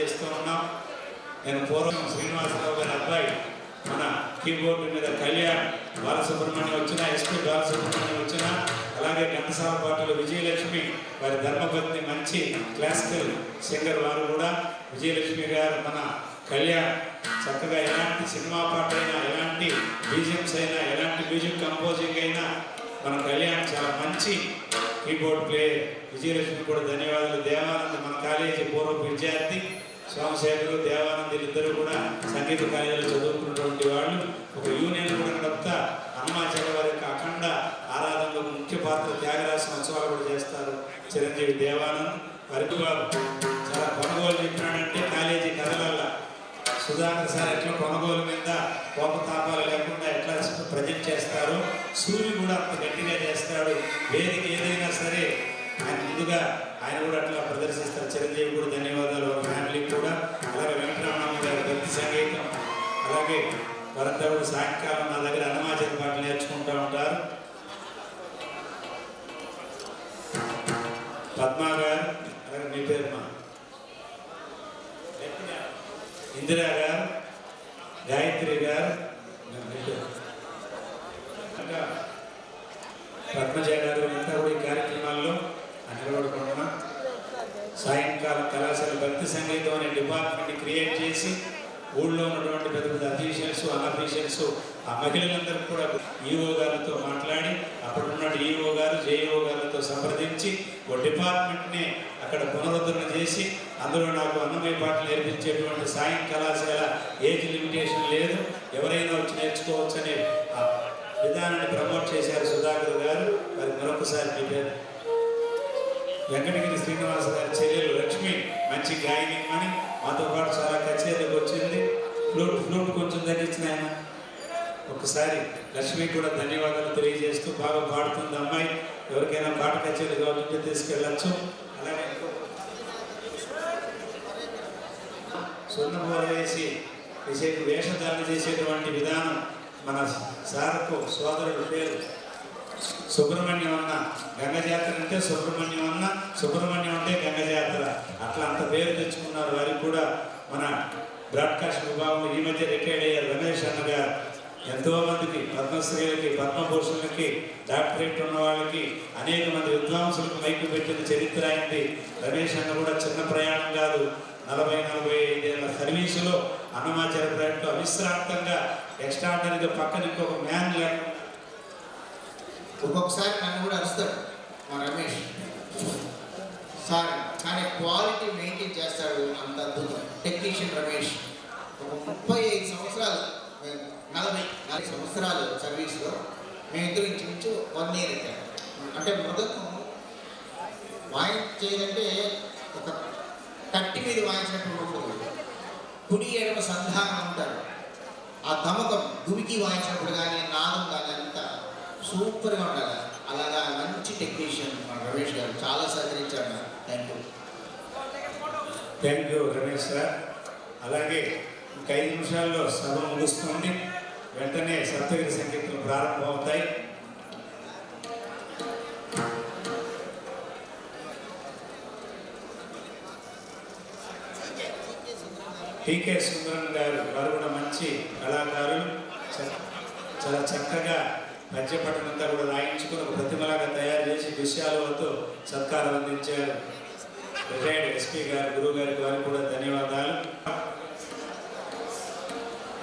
తెలియజేస్తూ ఉన్నాం. నేను పూర్వం శ్రీనివాసరావు గారి అబ్బాయి మన కీబోర్డు మీద కళ్యాణ్ బాలసుబ్రహ్మణ్యం వచ్చిన, ఎస్పీ బాలసుబ్రహ్మణ్యం వచ్చిన, అలాగే ఘంటసాల పాటలు విజయలక్ష్మి వారి ధర్మపత్ని మంచి క్లాసికల్ సింగర్ వారు కూడా. విజయలక్ష్మి గారు మన కళ్యాణ్ చక్కగా ఎలాంటి సినిమా పాట అయినా, ఎలాంటి మ్యూజియంస్ అయినా, ఎలాంటి మ్యూజిక్ కంపోజింగ్ అయినా మన కళ్యాణ్ చాలా మంచి కీబోర్డ్ ప్లేయర్. విజయలక్ష్మి కూడా ధన్యవాదాలు. దేవానంద్ మన కాలేజీ పూర్వపు విద్యార్థి, సోమశేఖరు దేవానందులు ఇద్దరు కూడా సంగీత కాలేజీలో చదువుకున్నటువంటి వాళ్ళు. ఒక యూనియన్ కూడా నడుపుతా హనుమాచార్య వారి యొక్క అఖండ ఆరాధనలో ముఖ్య పాత్ర, త్యాగరాజ ఉత్సవాలు కూడా చేస్తారు చిరంజీవి దేవానంద్. వారికి చాలా కొనుగోలు చెప్పినాడంటే కాలేజీ కథలల్లా సుధాకర్ సార్ ఎట్లా కొనుగోలు మీద కోపతాపాలు లేకుండా ఎట్లా ప్రజెంట్ చేస్తారు, సూర్యు కూడా అంత గట్టిగా చేస్తాడు. వేదిక ఏదైనా సరే ఆయన ముందుగా ఆయన కూడా అట్లా ప్రదర్శిస్తారు. చిరంజీవి కూడా ధన్యవాదాలు, వారి ఫ్యామిలీకి కూడా. అలాగే వెంకటరామరావు గారి భక్తి సంగీతం, అలాగే వారంతా కూడా సాయంకాలం నా దగ్గర హనుమాచార్య పాటలు నేర్చుకుంటూ ఉంటారు. పద్మా గారు, అలాగే మీ పేరు మా ఇందిరా గారు, గాయత్రి గారు, పద్మజ గారు అంతా కూడా ఈ కార్యక్రమాల్లో నిలబడుకుంటున్నాం. సాయంకాలం కళాశాల భక్తి సంగీతం అనే డిపార్ట్మెంట్ క్రియేట్ చేసి ఊళ్ళో ఉన్నటువంటి పెద్ద పెద్ద అఫీషియల్స్, అన్అఫీషియల్స్, ఆ మహిళలందరూ కూడా ఈఓ గారితో మాట్లాడి, అప్పుడున్న ఈఓ గారు, జేఈఓ గారితో సంప్రదించి ఒక డిపార్ట్మెంట్ని అక్కడ పునరుద్ధరణ చేసి అందులో నాకు అన్నమయ్య పాటలు నేర్పించేటువంటి సాయం కళాశాల ఏజ్ లిమిటేషన్ లేదు, ఎవరైనా వచ్చి నేర్చుకోవచ్చు అనే విధానాన్ని ప్రమోట్ చేశారు సుధాకర్ గారు. మరి మరొకసారి మీ పేరు. వెంకటగిరి శ్రీనివాస గారి చెల్లెలు లక్ష్మి మంచి గాయని అని మాతో పాటు చాలా కచేరీకి వచ్చింది. ఫ్లూట్ కొంచెం తగ్గించిన ఆయన. ఒకసారి లక్ష్మి కూడా ధన్యవాదాలు తెలియజేస్తూ బాగా పాడుతుంది అమ్మాయి. ఎవరికైనా పాట కచేరీ కావాలంటే తీసుకెళ్ళచ్చు. అలాగే సున్నపూర వేసి వేషధారణ చేసేటువంటి విధానం మన సార్కు సోదరుడు పేరు సుబ్రహ్మణ్యం అన్న. గంగ జాతర అంటే సుబ్రహ్మణ్యం అన్న, సుబ్రహ్మణ్యం అంటే గంగ జాతర, అట్లా అంత పేరు తెచ్చుకున్నారు. వారికి కూడా మన బ్రాడ్కాస్ట్ విభాగంలో ఈ మధ్య రిటైర్డ్ అయ్యారు రమేష్ అన్న గారు. ఎంతోమందికి పద్మశ్రీలకి, పద్మభూషణులకి, డాక్టరేట్ ఉన్న వాళ్ళకి, అనేక మంది విద్వాంసులకు మైకు పెట్టిన చరిత్ర అయింది. రమేష్ అన్న కూడా చిన్న ప్రయాణం కాదు, 40-45 ఏళ్ళ సర్వీసులో అన్నమాచార్య ప్రాజెక్టులో అవిశ్రాంతంగా ఎక్స్ట్రాడనరీగా పక్కన ఇంకొక మ్యాన్ లేకుండా ఒక్కొక్కసారి నన్ను కూడా అరుస్తాడు మా రమేష్ సార్, కానీ క్వాలిటీ మెయింటైన్ చేస్తాడు. అంత అద్భుతం టెక్నీషియన్ రమేష్. ఒక 35 సంవత్సరాలు, 40 సంవత్సరాలు సర్వీస్లో మేమిద్దరు ఇంచుమించు 1 ఇయర్ అయితే. అంటే మృదంగం వాయించేదంటే ఒక కట్టి మీద వాయించినప్పుడు ఉంటుంది, కుడి ఎడమ సంధానం ఉంటారు. ఆ ధమకం దుమికి వాయించినప్పుడు కానీ నాదం కానీ అంతా సూపర్గా ఉండాలి. అలాగా మంచి టెక్నీషియన్ మన రమేష్ గారు, చాలా సహకరించాడు. Thank you Ramesh sir. అలాగే ఇంక 5 నిమిషాల్లో సభ ముగుస్తుంది. వెంటనే సప్తగిరి సంగీతం ప్రారంభమవుతాయి. టీకే సుందరం గారు, వారు కూడా మంచి కళాకారులు. చాలా చక్కగా పద్యపట్టణంతా కూడా రాయించుకుని ఒక ప్రతిమలాగా తయారు చేసి విషయాలతో సత్కారం అందించారు రిటైర్డ్ ఎస్పీ గారు, గురువు గారికి, వారికి కూడా ధన్యవాదాలు.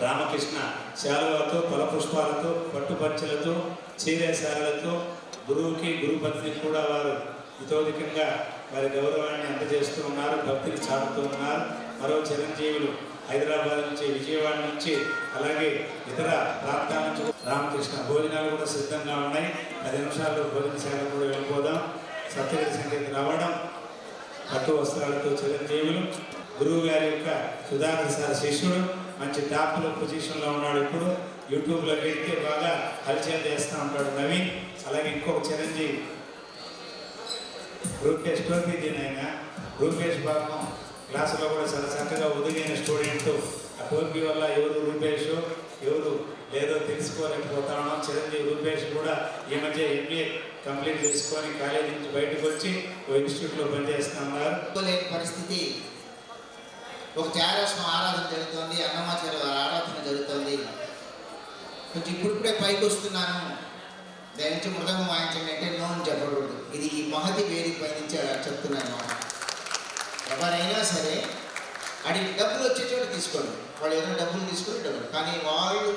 రామకృష్ణ శాలువాతో, ఫలపుష్పాలతో, పట్టుపంచలతో, చీరేశాలతో గురువుకి, గురుపత్నికి కూడా వారు ఇతోధికంగా వారి గౌరవాన్ని అందజేస్తూ ఉన్నారు, భక్తిని చాటుతూ ఉన్నారు. మరో చిరంజీవులు హైదరాబాద్ నుంచి, విజయవాడ నుంచి, అలాగే ఇతర ప్రాంతాల నుంచి రామకృష్ణ. భోజనాలు కూడా సిద్ధంగా ఉన్నాయి. 10 నిమిషాల్లో భోజనశాల కూడా వెళ్ళిపోదాం. సప్తగిరి సంగీతం రావడం, పట్టు వస్త్రాలతో చిరంజీవులు. గురువు గారి యొక్క సుధాకర్ సార్ శిష్యుడు, మంచి టాప్లో పొజిషన్లో ఉన్నాడు. ఇప్పుడు యూట్యూబ్లో పెడితే బాగా హల్చల్ చేస్తూ ఉంటాడు నవీన్. అలాగే ఇంకొక చిరంజీవి రూపేష్, టోపీ దీనైనా రూపేష్ భాగం క్లాసులో కూడా చాలా చక్కగా ఒదిగిన స్టూడెంట్. ఆ టోపీ వల్ల ఎవరు రూపేష్ ఎవరు లేదో తెలుసుకోలేకపోతా ఉన్నాం. చిరంజీవి రూపేష్ కూడా ఈ మధ్య MBA కంప్లీట్ చేసుకొని కాలేజీ నుంచి బయటకు వచ్చి ఓ ఇన్స్టిట్యూట్లో పనిచేస్తూ ఉన్నారు. పరిస్థితి ఒక చారాస్మ ఆరాధన జరుగుతుంది, అన్నమాచార్య ఆరాధన జరుగుతుంది. కొంచెం ఇప్పుడిప్పుడే పైకి వస్తున్నాను, దయచేసి మృదంగం వాయించండి అంటే నో అని చెప్పకూడదు. ఇది ఈ మహతి వేదిక పై నుంచి చెప్తున్నాను అన్నమాట. ఎవరైనా సరే అడిగి డబ్బులు వచ్చే చోట తీసుకోండి. వాళ్ళు ఏదైనా డబ్బులు తీసుకుని డబ్బులు, కానీ వాళ్ళు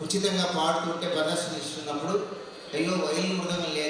ఉచితంగా పాడుతుంటే ప్రదర్శన ఇస్తున్నప్పుడు అయ్యో వైలు మృదంగం లేదే